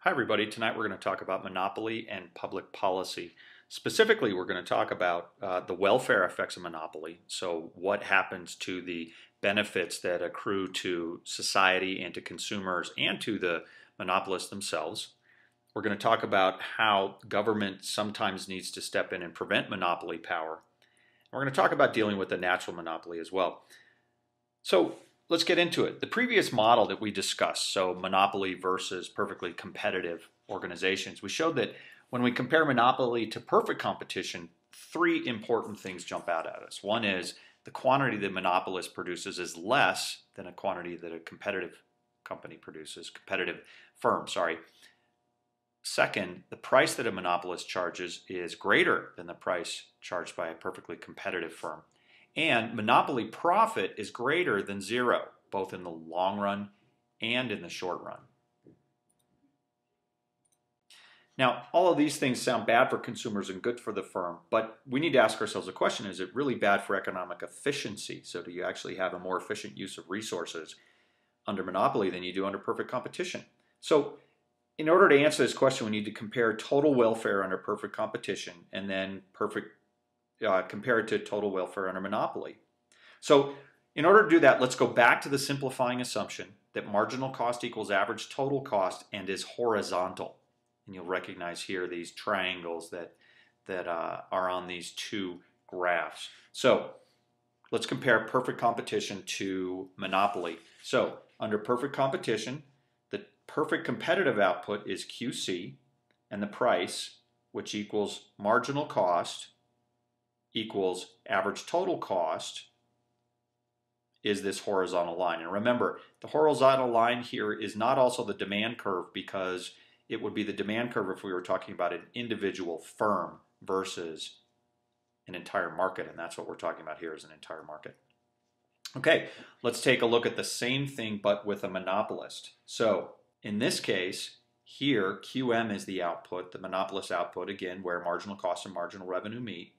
Hi everybody, tonight we're going to talk about monopoly and public policy. Specifically, we're going to talk about the welfare effects of monopoly, so what happens to the benefits that accrue to society and to consumers and to the monopolists themselves. We're going to talk about how government sometimes needs to step in and prevent monopoly power. We're going to talk about dealing with the natural monopoly as well. So let's get into it. The previous model that we discussed, so monopoly versus perfectly competitive organizations, we showed that when we compare monopoly to perfect competition, three important things jump out at us. One is the quantity that monopolist produces is less than a quantity that a competitive company produces, competitive firm, sorry. Second, the price that a monopolist charges is greater than the price charged by a perfectly competitive firm. And monopoly profit is greater than zero, both in the long run and in the short run. Now, all of these things sound bad for consumers and good for the firm, but we need to ask ourselves a question: is it really bad for economic efficiency? So do you actually have a more efficient use of resources under monopoly than you do under perfect competition? So in order to answer this question, we need to compare total welfare under perfect competition and then compare it to total welfare under monopoly. So in order to do that, let's go back to the simplifying assumption that marginal cost equals average total cost and is horizontal. And you'll recognize here these triangles that are on these two graphs. So let's compare perfect competition to monopoly. So under perfect competition, the perfect competitive output is QC, and the price, which equals marginal cost, equals average total cost, is this horizontal line. And remember, the horizontal line here is not also the demand curve, because it would be the demand curve if we were talking about an individual firm versus an entire market, and that's what we're talking about here, is an entire market. Okay, let's take a look at the same thing but with a monopolist. So in this case, here QM is the output, the monopolist output, again, where marginal cost and marginal revenue meet.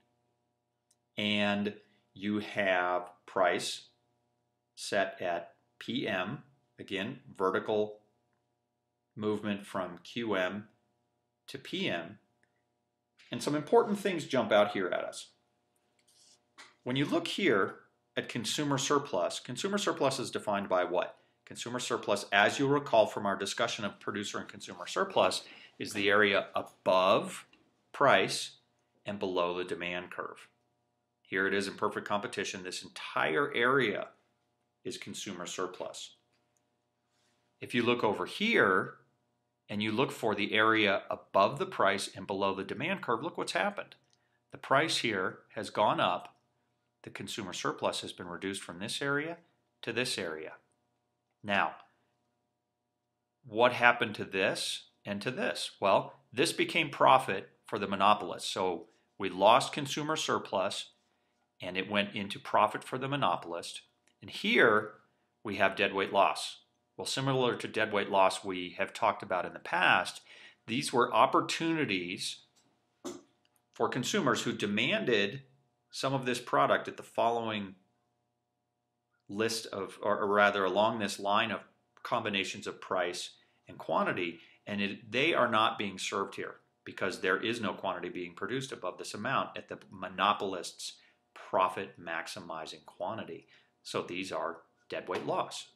And you have price set at PM, again, vertical movement from QM to PM. And some important things jump out here at us. When you look here at consumer surplus is defined by what? Consumer surplus, as you'll recall from our discussion of producer and consumer surplus, is the area above price and below the demand curve. Here it is in perfect competition. This entire area is consumer surplus. If you look over here and you look for the area above the price and below the demand curve, look what's happened. The price here has gone up. The consumer surplus has been reduced from this area to this area. Now, what happened to this and to this? Well, this became profit for the monopolist. So we lost consumer surplus, and it went into profit for the monopolist. And here we have deadweight loss. Well, similar to deadweight loss we have talked about in the past, these were opportunities for consumers who demanded some of this product at the following list of, or rather along this line of combinations of price and quantity, and they are not being served here because there is no quantity being produced above this amount at the monopolist's profit maximizing quantity. So these are deadweight loss.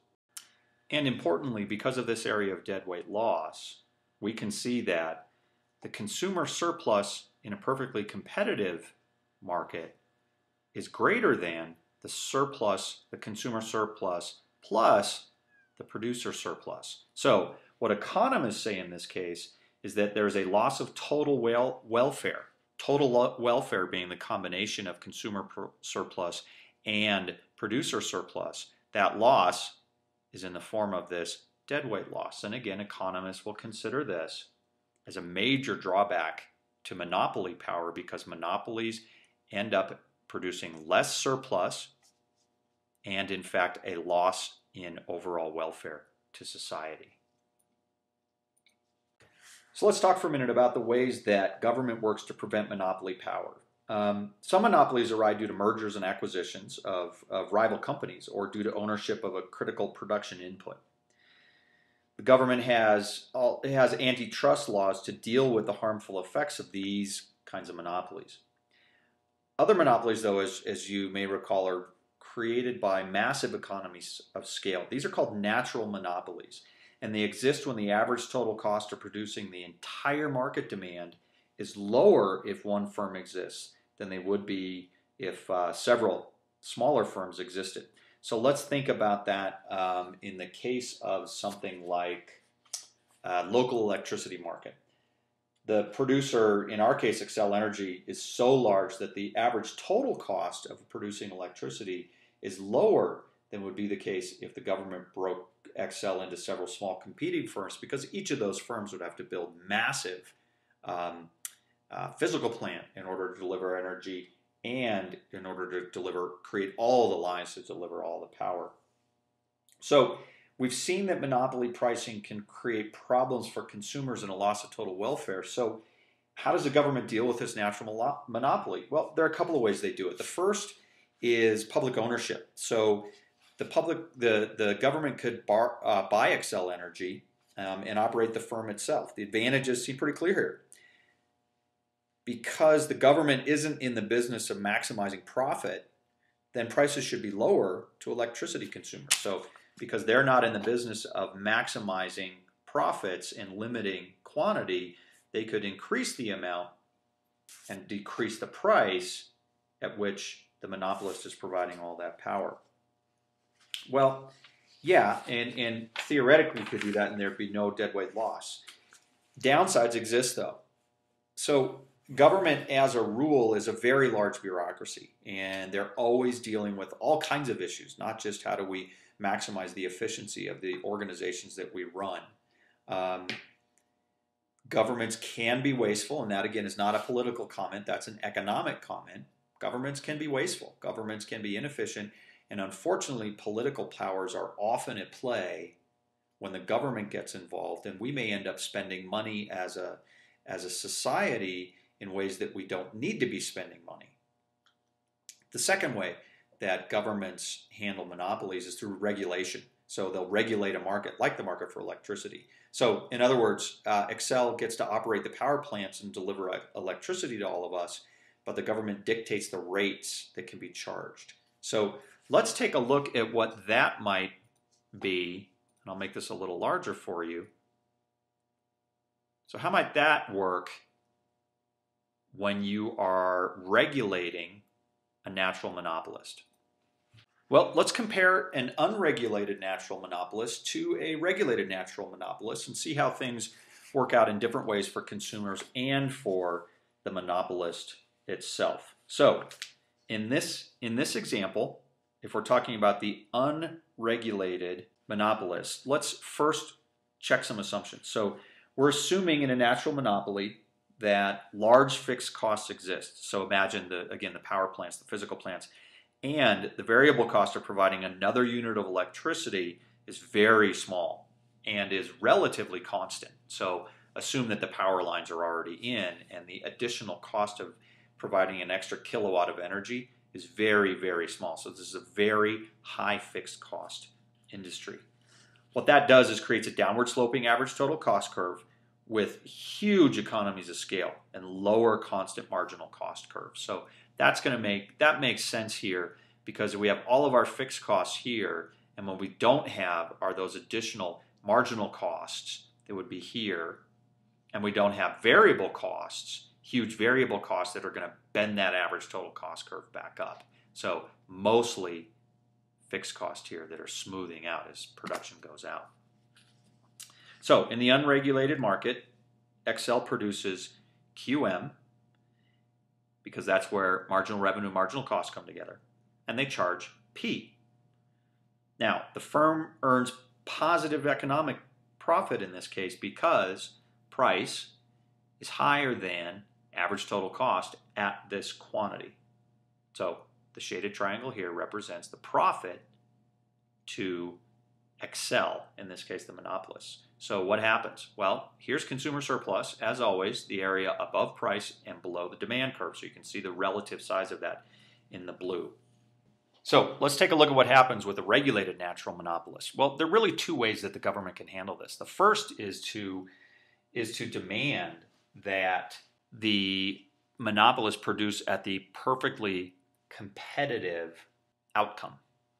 And importantly, because of this area of deadweight loss, we can see that the consumer surplus in a perfectly competitive market is greater than the surplus, the consumer surplus, plus the producer surplus. So what economists say in this case is that there's a loss of total welfare. Total welfare being the combination of consumer surplus and producer surplus. That loss is in the form of this deadweight loss. And again, economists will consider this as a major drawback to monopoly power, because monopolies end up producing less surplus and, in fact, a loss in overall welfare to society. So let's talk for a minute about the ways that government works to prevent monopoly power. Some monopolies arise due to mergers and acquisitions of rival companies or due to ownership of a critical production input. The government has antitrust laws to deal with the harmful effects of these kinds of monopolies. Other monopolies, though, as you may recall, are created by massive economies of scale. These are called natural monopolies, and they exist when the average total cost of producing the entire market demand is lower if one firm exists than they would be if several smaller firms existed. So let's think about that in the case of something like local electricity market. The producer, in our case, Xcel Energy, is so large that the average total cost of producing electricity is lower than would be the case if the government broke Xcel into several small competing firms, because each of those firms would have to build massive physical plant in order to deliver energy and in order to create all the lines to deliver all the power. So we've seen that monopoly pricing can create problems for consumers and a loss of total welfare. So how does the government deal with this natural monopoly? Well, there are a couple of ways they do it. The first is public ownership. So the government could buy Xcel Energy and operate the firm itself. The advantages seem pretty clear here. Because the government isn't in the business of maximizing profit, then prices should be lower to electricity consumers. So because they're not in the business of maximizing profits and limiting quantity, they could increase the amount and decrease the price at which the monopolist is providing all that power. Well, yeah, and theoretically you could do that and there'd be no deadweight loss. Downsides exist though. So government, as a rule, is a very large bureaucracy, and they're always dealing with all kinds of issues, not just how do we maximize the efficiency of the organizations that we run. Governments can be wasteful, and that again is not a political comment, that's an economic comment. Governments can be wasteful, governments can be inefficient, and unfortunately political powers are often at play when the government gets involved, and we may end up spending money as a society in ways that we don't need to be spending money. The second way that governments handle monopolies is through regulation. So they'll regulate a market, like the market for electricity. So in other words, Xcel gets to operate the power plants and deliver electricity to all of us, but the government dictates the rates that can be charged. So let's take a look at what that might be, and I'll make this a little larger for you. So how might that work when you are regulating a natural monopolist? Well, let's compare an unregulated natural monopolist to a regulated natural monopolist and see how things work out in different ways for consumers and for the monopolist itself. So in this example, if we're talking about the unregulated monopolist, let's first check some assumptions. So we're assuming in a natural monopoly that large fixed costs exist. So imagine, again, the power plants, the physical plants, and the variable cost of providing another unit of electricity is very small and is relatively constant. So assume that the power lines are already in, and the additional cost of providing an extra kilowatt of energy is very, very small. So this is a very high fixed cost industry. What that does is creates a downward sloping average total cost curve with huge economies of scale and lower constant marginal cost curves. So that makes sense here, because we have all of our fixed costs here, and what we don't have are those additional marginal costs that would be here, and we don't have variable costs, huge variable costs that are going to bend that average total cost curve back up. So mostly fixed costs here that are smoothing out as production goes out. So in the unregulated market, Xcel produces QM, because that's where marginal revenue and marginal costs come together, and they charge P. Now, the firm earns positive economic profit in this case because price is higher than average total cost at this quantity. So the shaded triangle here represents the profit to Xcel, in this case the monopolist. So what happens? Well, here's consumer surplus, as always, the area above price and below the demand curve. So you can see the relative size of that in the blue. So let's take a look at what happens with a regulated natural monopolist. Well, there are really two ways that the government can handle this. The first is to demand that the monopolists produce at the perfectly competitive outcome.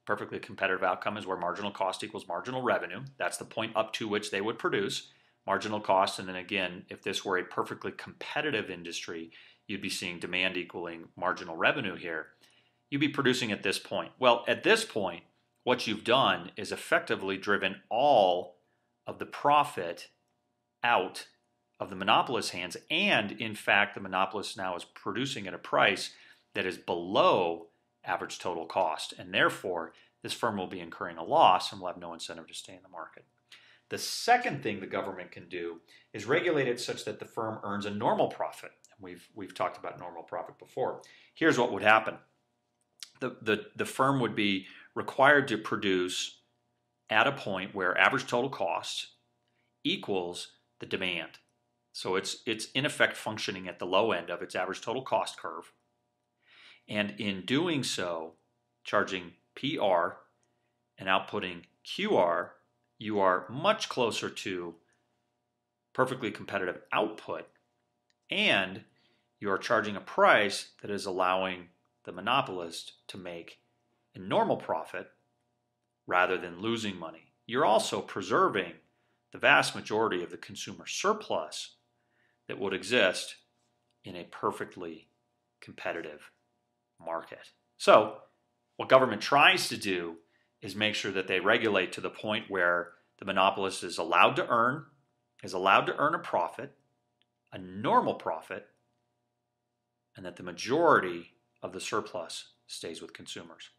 Perfectly competitive outcome is where marginal cost equals marginal revenue. That's the point up to which they would produce marginal cost. And then again, if this were a perfectly competitive industry, you'd be seeing demand equaling marginal revenue here. You'd be producing at this point. Well, at this point, what you've done is effectively driven all of the profit out of the monopolist's hands, and in fact, the monopolist now is producing at a price that is below average total cost, and therefore, this firm will be incurring a loss and will have no incentive to stay in the market. The second thing the government can do is regulate it such that the firm earns a normal profit. And we've talked about normal profit before. Here's what would happen. The firm would be required to produce at a point where average total cost equals the demand. So it's in effect functioning at the low end of its average total cost curve. And in doing so, charging PR and outputting QR, you are much closer to perfectly competitive output, and you are charging a price that is allowing the monopolist to make a normal profit rather than losing money. You're also preserving the vast majority of the consumer surplus that would exist in a perfectly competitive market. So what government tries to do is make sure that they regulate to the point where the monopolist is allowed to earn a profit, a normal profit, and that the majority of the surplus stays with consumers.